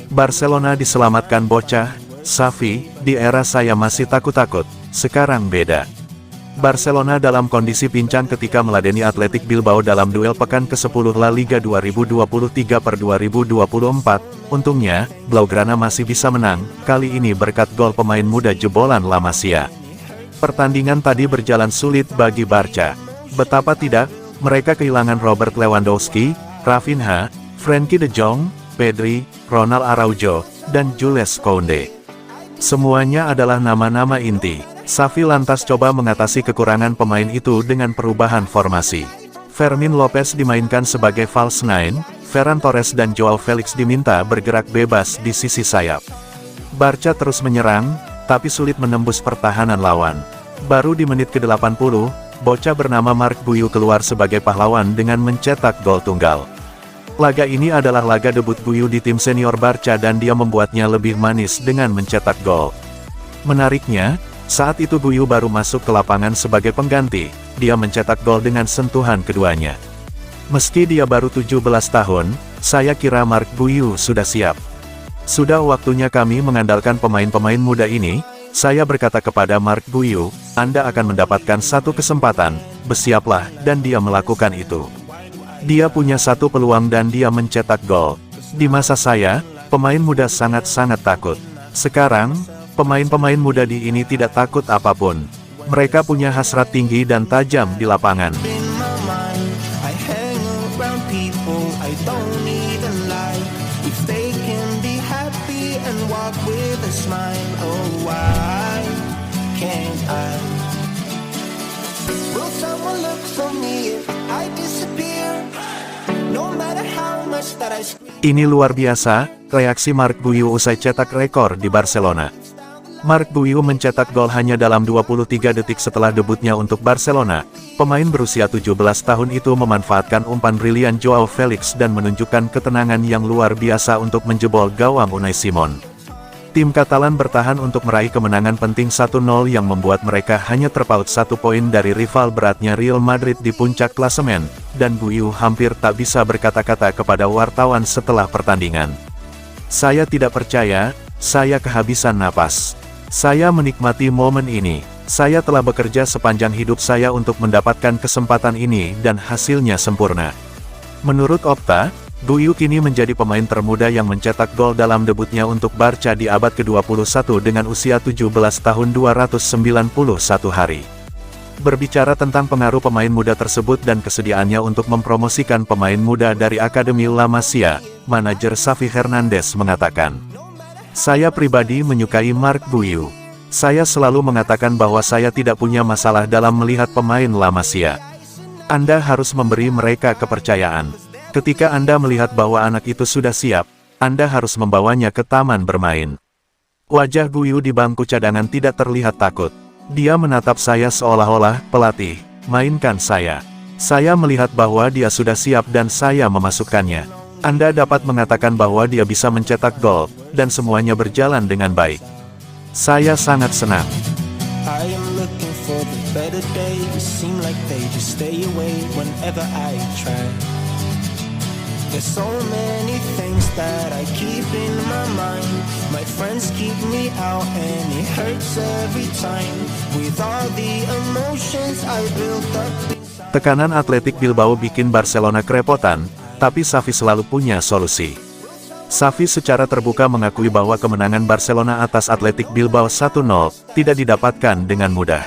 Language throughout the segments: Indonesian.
Barcelona diselamatkan bocah, Xavi, di era saya masih takut-takut, sekarang beda. Barcelona dalam kondisi pincang ketika meladeni Athletic Bilbao dalam duel pekan ke-10 La Liga 2023/2024. Untungnya, Blaugrana masih bisa menang, kali ini berkat gol pemain muda jebolan La Masia. Pertandingan tadi berjalan sulit bagi Barca. Betapa tidak, mereka kehilangan Robert Lewandowski, Rafinha, Frenkie de Jong, Pedri, Ronald Araujo, dan Jules Koundé. Semuanya adalah nama-nama inti. Xavi lantas coba mengatasi kekurangan pemain itu dengan perubahan formasi. Fermin Lopez dimainkan sebagai false nine, Ferran Torres dan Joao Felix diminta bergerak bebas di sisi sayap. Barca terus menyerang, tapi sulit menembus pertahanan lawan. Baru di menit ke-80, bocah bernama Marc Buyu keluar sebagai pahlawan dengan mencetak gol tunggal. Laga ini adalah laga debut Buyu di tim senior Barca dan dia membuatnya lebih manis dengan mencetak gol. Menariknya, saat itu Buyu baru masuk ke lapangan sebagai pengganti, dia mencetak gol dengan sentuhan keduanya. Meski dia baru 17 tahun, saya kira Marc Buyu sudah siap. Sudah waktunya kami mengandalkan pemain-pemain muda ini, saya berkata kepada Marc Buyu, Anda akan mendapatkan satu kesempatan, bersiaplah, dan dia melakukan itu. Dia punya satu peluang dan dia mencetak gol. Di masa saya, pemain muda sangat-sangat takut. Sekarang, pemain-pemain muda di ini tidak takut apapun. Mereka punya hasrat tinggi dan tajam di lapangan. Ini luar biasa, reaksi Marc Buyu usai cetak rekor di Barcelona. Marc Buyu mencetak gol hanya dalam 23 detik setelah debutnya untuk Barcelona. Pemain berusia 17 tahun itu memanfaatkan umpan brilian Joao Felix dan menunjukkan ketenangan yang luar biasa untuk menjebol gawang Unai Simon. Tim Katalan bertahan untuk meraih kemenangan penting 1-0 yang membuat mereka hanya terpaut 1 poin dari rival beratnya Real Madrid di puncak klasemen, dan Buyu hampir tak bisa berkata-kata kepada wartawan setelah pertandingan. Saya tidak percaya, saya kehabisan napas. Saya menikmati momen ini. Saya telah bekerja sepanjang hidup saya untuk mendapatkan kesempatan ini dan hasilnya sempurna. Menurut Opta, Buyu kini menjadi pemain termuda yang mencetak gol dalam debutnya untuk Barca di abad ke-21 dengan usia 17 tahun 291 hari. Berbicara tentang pengaruh pemain muda tersebut dan kesediaannya untuk mempromosikan pemain muda dari Akademi La Masia, manajer Xavi Hernandez mengatakan, "Saya pribadi menyukai Marc Buyu. Saya selalu mengatakan bahwa saya tidak punya masalah dalam melihat pemain La Masia. Anda harus memberi mereka kepercayaan. Ketika Anda melihat bahwa anak itu sudah siap, Anda harus membawanya ke taman bermain." Wajah Buyu di bangku cadangan tidak terlihat takut. Dia menatap saya seolah-olah, "Pelatih, mainkan saya." Saya melihat bahwa dia sudah siap dan saya memasukkannya. Anda dapat mengatakan bahwa dia bisa mencetak gol, dan semuanya berjalan dengan baik. Saya sangat senang. There's so many things that I keep in my mind. My friends keep me out and it hurts every time. With all the emotions I built up inside. Tekanan Athletic Bilbao bikin Barcelona kerepotan, tapi Xavi selalu punya solusi. Xavi secara terbuka mengakui bahwa kemenangan Barcelona atas Athletic Bilbao 1-0 tidak didapatkan dengan mudah.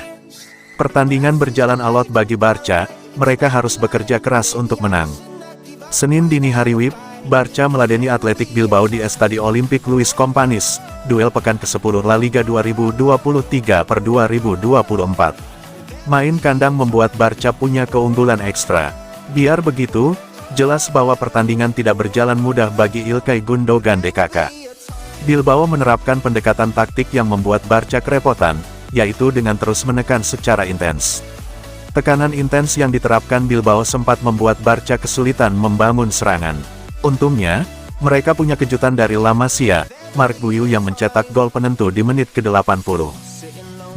Pertandingan berjalan alot bagi Barca, mereka harus bekerja keras untuk menang. Senin dini hari WIB, Barca meladeni Athletic Bilbao di Estadio Olímpic Luis Companys, duel pekan ke-10 La Liga 2023/2024. Main kandang membuat Barca punya keunggulan ekstra. Biar begitu, jelas bahwa pertandingan tidak berjalan mudah bagi Ilkay Gundogan DKK. Bilbao menerapkan pendekatan taktik yang membuat Barca kerepotan, yaitu dengan terus menekan secara intens. Tekanan intens yang diterapkan Bilbao sempat membuat Barca kesulitan membangun serangan. Untungnya, mereka punya kejutan dari La Masia, Marc Buyu yang mencetak gol penentu di menit ke-80.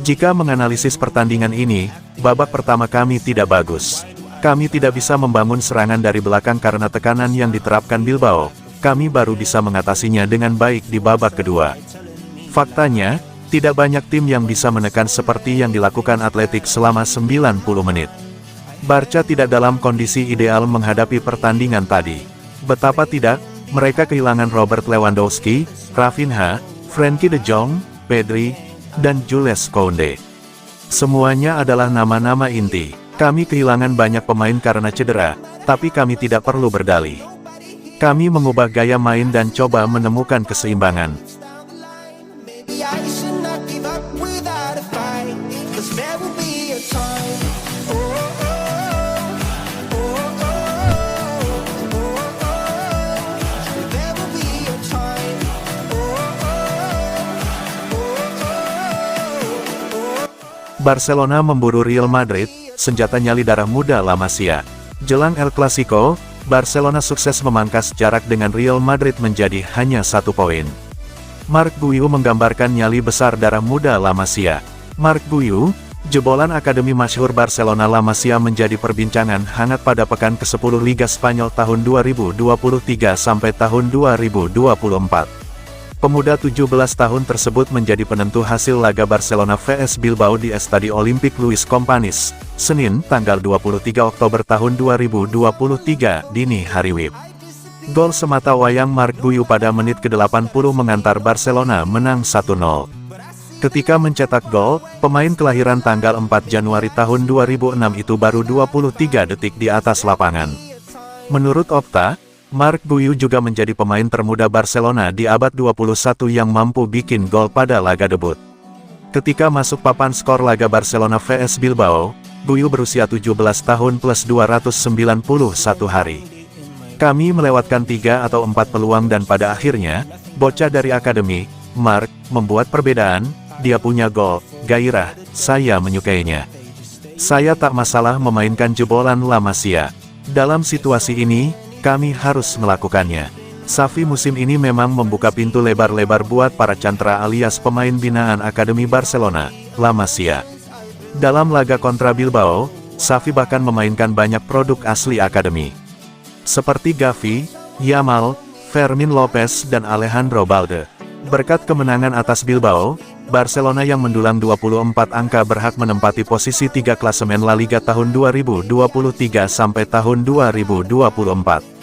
Jika menganalisis pertandingan ini, babak pertama kami tidak bagus. Kami tidak bisa membangun serangan dari belakang karena tekanan yang diterapkan Bilbao. kami baru bisa mengatasinya dengan baik di babak kedua. Faktanya, tidak banyak tim yang bisa menekan seperti yang dilakukan Athletic selama 90 menit. Barca tidak dalam kondisi ideal menghadapi pertandingan tadi. Betapa tidak, mereka kehilangan Robert Lewandowski, Rafinha, Frenkie de Jong, Pedri, dan Jules Koundé. Semuanya adalah nama-nama inti. Kami kehilangan banyak pemain karena cedera, tapi kami tidak perlu berdalih. Kami mengubah gaya main dan coba menemukan keseimbangan. Barcelona memburu Real Madrid, senjata nyali darah muda La Masia. Jelang El Clasico, Barcelona sukses memangkas jarak dengan Real Madrid menjadi hanya 1 poin. Marc Guiu menggambarkan nyali besar darah muda La Masia. Marc Guiu, jebolan akademi masyhur Barcelona La Masia menjadi perbincangan hangat pada pekan ke-10 Liga Spanyol tahun 2023 sampai tahun 2024. Pemuda 17 tahun tersebut menjadi penentu hasil laga Barcelona vs Bilbao di Estadi Olimpik Luis Companys, Senin, tanggal 23 Oktober tahun 2023, dini hari WIB. Gol semata wayang Marc Guiu pada menit ke-80 mengantar Barcelona menang 1-0. Ketika mencetak gol, pemain kelahiran tanggal 4 Januari tahun 2006 itu baru 23 detik di atas lapangan. Menurut Opta, Marc Guiu juga menjadi pemain termuda Barcelona di abad 21 yang mampu bikin gol pada laga debut. Ketika masuk papan skor laga Barcelona vs Bilbao, Guiu berusia 17 tahun plus 291 hari. Kami melewatkan 3 atau 4 peluang dan pada akhirnya, bocah dari akademi, Marc, membuat perbedaan. Dia punya gol, gairah, saya menyukainya. Saya tak masalah memainkan jebolan La Masia. Dalam situasi ini, kami harus melakukannya. Xavi musim ini memang membuka pintu lebar-lebar buat para cantra alias pemain binaan Akademi Barcelona, La Masia. Dalam laga kontra Bilbao, Xavi bahkan memainkan banyak produk asli Akademi. Seperti Gavi, Yamal, Fermin Lopez dan Alejandro Balde. Berkat kemenangan atas Bilbao, Barcelona yang mendulang 24 angka berhak menempati posisi 3 klasemen La Liga tahun 2023 sampai tahun 2024.